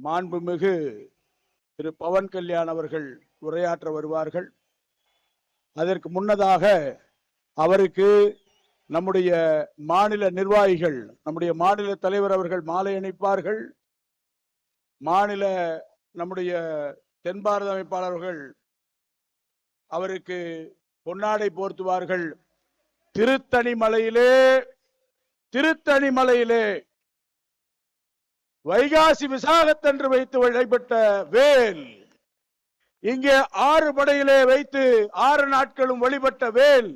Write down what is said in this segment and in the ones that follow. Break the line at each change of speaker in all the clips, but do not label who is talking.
மாண்புமிகு திரு பவன் கல்யாண் அவர்கள் உரையாற்ற வருவார்கள். அதற்கு முன்னதாக அவருக்கு நம்முடைய மாநில நிர்வாகிகள், நம்முடைய மாநில தலைவர் அவர்கள் மாலை அணிப்பார்கள். மாநில நம்முடைய தென் பாரத அமைப்பாளர்கள் அவருக்கு பொன்னாடை போர்த்துவார்கள். திருத்தணிமலையிலே வைகாசி விசாகத்தன்று வைத்து வழிபட்ட வேல், இங்கே 6 படையிலே வைத்து 6 நாட்களும் வழிபட்ட வேல்,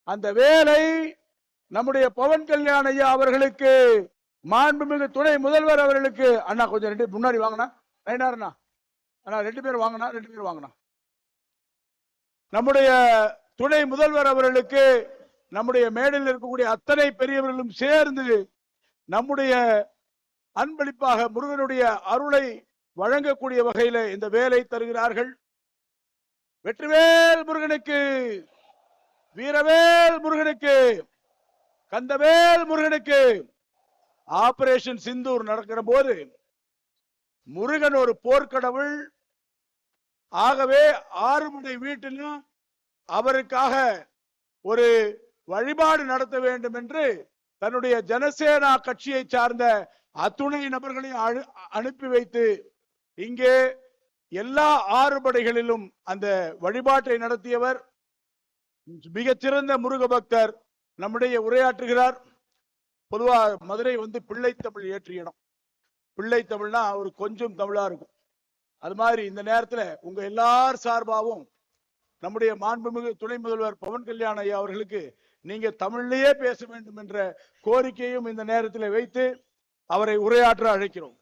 அந்த வேலை நம்முடைய பவன் கல்யாண் ஐயா அவர்களுக்கு, மாண்புமிகு துணை முதல்வர் அவர்களுக்கு, அண்ணா கொஞ்சம் 2 முன்னாடி வாங்கினா நைனாருண்ணா, அண்ணா 2 பேர் வாங்கினா, நம்முடைய துணை முதல்வர் அவர்களுக்கு, நம்முடைய மேடையில் இருக்கக்கூடிய அத்தனை பெரியவர்களும் சேர்ந்து நம்முடைய அன்பளிப்பாக முருகனுடைய அருளை வழங்கக்கூடிய வகையில இந்த வேலை தருகிறார்கள். வெற்றிவேல் முருகனுக்கு, வீரவேல் முருகனுக்கு, கந்தவேல் முருகனுக்கு. ஆபரேஷன் சிந்தூர் நடக்கிற போது முருகன் ஒரு போர்க்கடவுள். ஆகவே ஆறுபடை வீட்டிலும் அவருக்காக ஒரு வழிபாடு நடத்த வேண்டும் என்று தன்னுடைய ஜனசேனா கட்சியை சார்ந்த அத்துணை நபர்களையும் அனுப்பி வைத்து இங்கே எல்லா 6 படைகளிலும் அந்த வழிபாட்டை நடத்தியவர் மிகச்சிறந்த முருக பக்தர் நம்முடைய உரையாற்றுகிறார். பொதுவா மதுரை பிள்ளைத்தமிழ் ஏற்றிய இடம். பிள்ளைத்தமிழ்னா ஒரு கொஞ்சம் தமிழா இருக்கும். அது மாதிரி இந்த நேரத்தில் உங்க எல்லார் சார்பாகவும் நம்முடைய மாண்புமிகு துணை முதல்வர் பவன் கல்யாண் ஐயா அவர்களுக்கு நீங்க தமிழ்லயே பேச வேண்டும் என்ற கோரிக்கையும் இந்த நேரத்தில் வைத்து அவரை உரையாற்ற அழைக்கிறோம்.